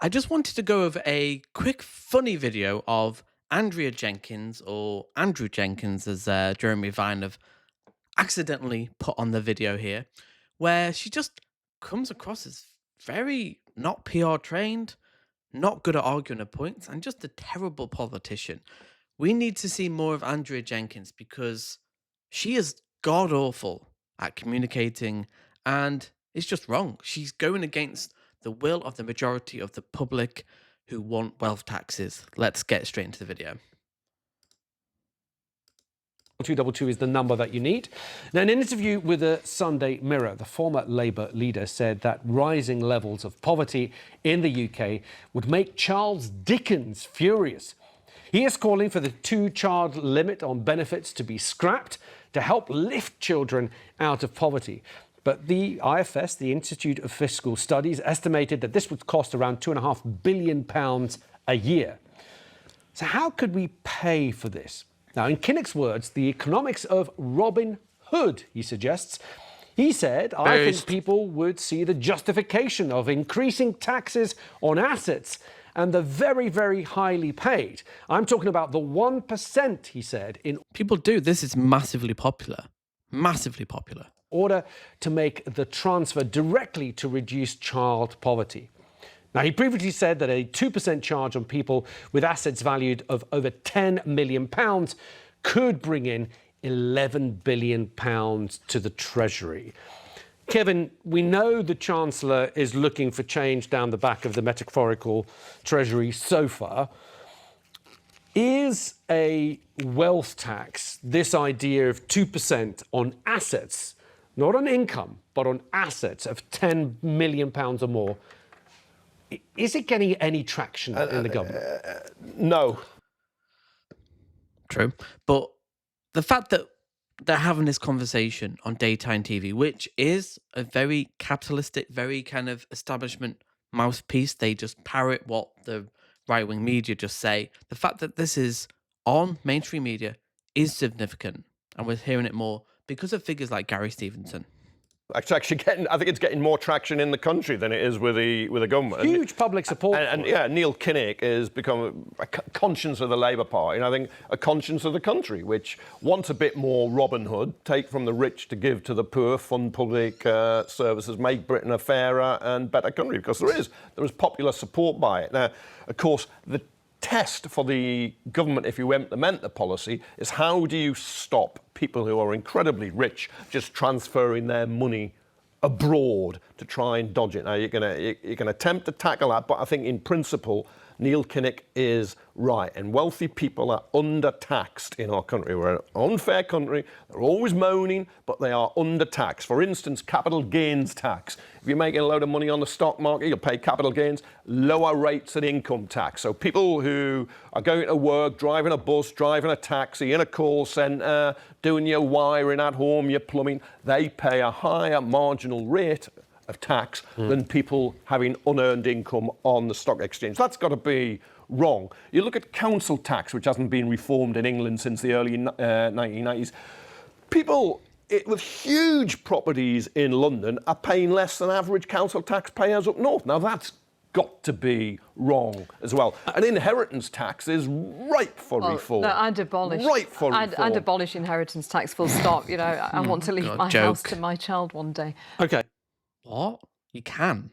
I just wanted to go over a quick funny video of Andrea Jenkyns, or Andrew Jenkins, as Jeremy Vine have accidentally put on the video here, where she just comes across as very not PR trained, not good at arguing her points, and just a terrible politician. We need to see more of Andrea Jenkins because she is god awful at communicating and it's just wrong. She's going against the will of the majority of the public who want wealth taxes. Let's get straight into the video. 222 is the number that you need. Now, in an interview with the Sunday Mirror, the former Labour leader said that rising levels of poverty in the UK would make Charles Dickens furious. He is calling for the two-child limit on benefits to be scrapped to help lift children out of poverty. But the IFS, the Institute of Fiscal Studies, estimated that this would cost around £2.5 billion a year. So how could we pay for this? Now, in Kinnock's words, the economics of Robin Hood, he suggests. He said, I think people would see the justification of increasing taxes on assets and the very, very highly paid. I'm talking about the 1%, he said, in People do. This is massively popular. Massively popular. order to make the transfer directly to reduce child poverty. Now, he previously said that a 2% charge on people with assets valued of over £10 million could bring in £11 billion to the Treasury. Kevin, we know the Chancellor is looking for change down the back of the metaphorical Treasury sofa. Is a wealth tax, this idea of 2% on assets, not on income, but on assets of £10 million or more, is it getting any traction in the government? No. True. But the fact that they're having this conversation on daytime TV, which is a very capitalistic, very kind of establishment mouthpiece, they just parrot what the right-wing media just say. The fact that this is on mainstream media is significant, and we're hearing it more because of figures like Gary Stevenson. It's actually I think it's getting more traction in the country than it is with the government. Huge public support. And yeah, Neil Kinnock has become a conscience of the Labour Party, and I think a conscience of the country, which wants a bit more Robin Hood, take from the rich to give to the poor, fund public services, make Britain a fairer and better country, because there is popular support by it. Now, of course, the test for the government, if you implement the policy, is how do you stop people who are incredibly rich just transferring their money abroad to try and dodge it. Now, you can attempt to tackle that, but I think in principle, Neil Kinnock is right, and wealthy people are under-taxed in our country. We're an unfair country. They're always moaning, but they are under-taxed. For instance, capital gains tax. If you're making a load of money on the stock market, you'll pay capital gains, lower rates than income tax. So people who are going to work, driving a bus, driving a taxi, in a call centre, doing your wiring at home, your plumbing, they pay a higher marginal rate of tax than people having unearned income on the stock exchange. That's got to be wrong. You look at council tax, which hasn't been reformed in England since the early 1990s. People with huge properties in London are paying less than average council taxpayers up north. Now, that's got to be wrong as well. And inheritance tax is ripe for reform. No, I'd abolish. Ripe for reform. I'd abolish inheritance tax, full stop. You know, I want to leave my house to my child one day. OK. What? You can?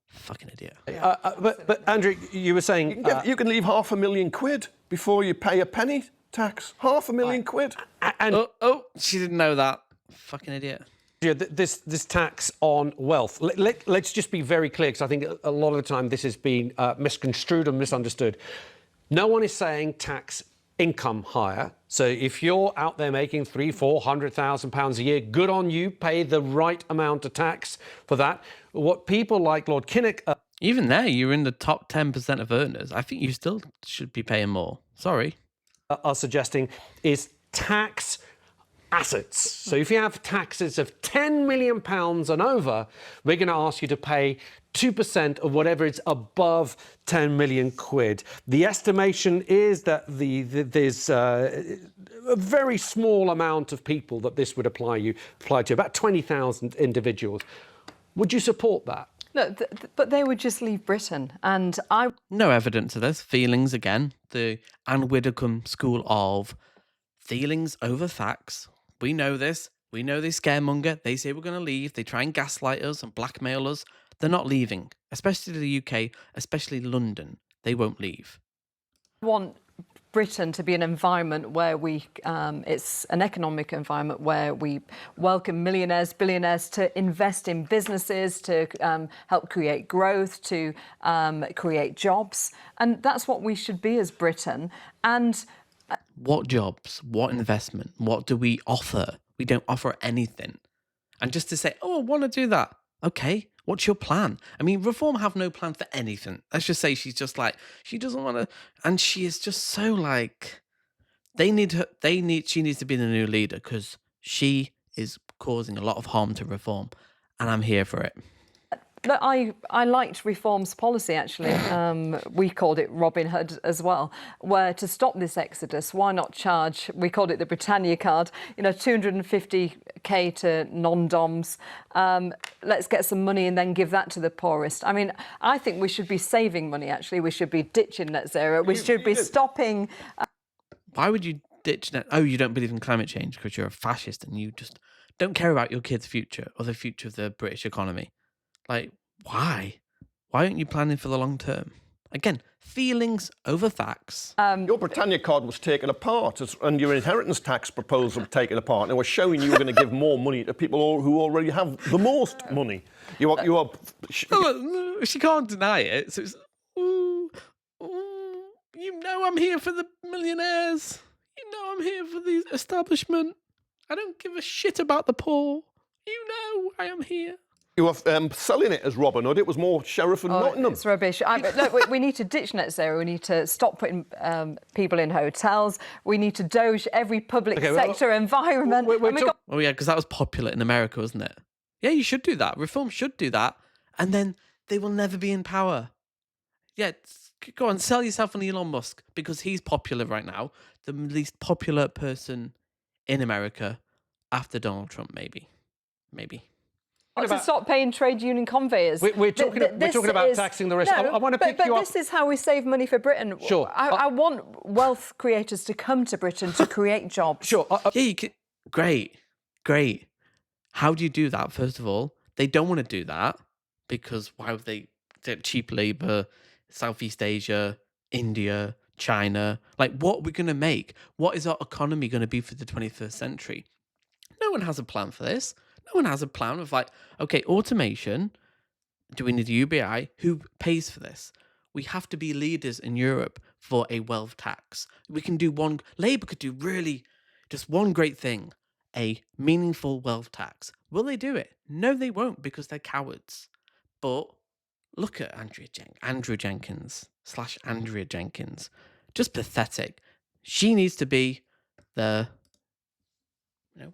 Fucking idiot. But Andrew, you were saying... You can leave £500,000 before you pay a penny tax. £500,000. And She didn't know that. Fucking idiot. this tax on wealth. Let's just be very clear, because I think a lot of the time this has been misconstrued and misunderstood. No one is saying tax income higher. So if you're out there making £300,000-400,000 a year, good on you. Pay the right amount of tax for that. What people like Lord Kinnock... Even there, you're in the top 10% of earners. I think you still should be paying more. Sorry. are suggesting is tax assets. So if you have taxes of £10 million and over, we're going to ask you to pay 2% of whatever is above 10 million quid. The estimation is that there's a very small amount of people that this would apply to, about 20,000 individuals. Would you support that? No, but they would just leave Britain. And No evidence of this. Feelings again. The Anne Widdecombe school of feelings over facts. We know this. We know they scaremonger. They say we're going to leave. They try and gaslight us and blackmail us. They're not leaving, especially the UK, especially London. They won't leave. want Britain to be an environment where it's an economic environment where we welcome millionaires, billionaires to invest in businesses, to help create growth, to create jobs. And that's what we should be as Britain. And what jobs? What investment? What do we offer? We don't offer anything. And just to say, oh, I want to do that. Okay, what's your plan? I mean, Reform have no plan for anything. Let's just say she's just like, she doesn't want to, and she is just so like, she needs to be the new leader because she is causing a lot of harm to Reform, and I'm here for it. Look, I liked Reform's policy, actually. We called it Robin Hood as well, where to stop this exodus, why not charge, we called it the Britannia card, 250k to non-doms. Let's get some money and then give that to the poorest. I mean, I think we should be saving money, actually. We should be ditching net zero. We should be stopping... Why would you ditch net? Oh, you don't believe in climate change because you're a fascist and you just don't care about your kids' future or the future of the British economy. Like, why? Why aren't you planning for the long term? Again, feelings over facts. Your Britannia card was taken apart, and your inheritance tax proposal was taken apart, and it was showing you were going to give more money to people who already have the most money. You are. She can't deny it. So it's, I'm here for the millionaires. I'm here for the establishment. I don't give a shit about the poor. I am here. You were selling it as Robin Hood. It was more Sheriff of Nottingham. It's rubbish. Look, we need to ditch net zero. We need to stop putting people in hotels. We need to doge every public sector environment. Oh, yeah, because that was popular in America, wasn't it? Yeah, you should do that. Reform should do that. And then they will never be in power. Yeah, go on, sell yourself on Elon Musk because he's popular right now. The least popular person in America after Donald Trump, maybe. To stop paying trade union conveyors. We're talking about taxing the rest. No, I want to pick you up. But this is how we save money for Britain. Sure. I want wealth creators to come to Britain to create jobs. Sure. Yeah, you can. Great. How do you do that? First of all, they don't want to do that because why would they get cheap labour? Southeast Asia, India, China. Like, what are we going to make? What is our economy going to be for the 21st century? No one has a plan for this. No one has a plan of like, okay, automation. Do we need a UBI? Who pays for this? We have to be leaders in Europe for a wealth tax. We can do one. Labour could do really just one great thing, a meaningful wealth tax. Will they do it? No, they won't because they're cowards. But look at Andrea Jenkyns. Just pathetic. She needs to be the...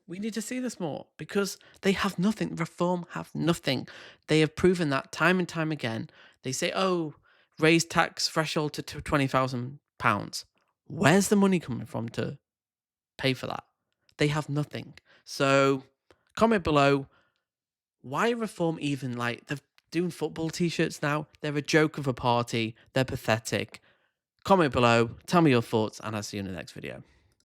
we need to see this more because they have nothing. Reform have nothing. They have proven that time and time again. They say, oh, raise tax threshold to £20,000. Where's the money coming from to pay for that? They have nothing. So comment below, why Reform even like, they're doing football t-shirts now. They're a joke of a party. They're pathetic. Comment below, tell me your thoughts, and I'll see you in the next video.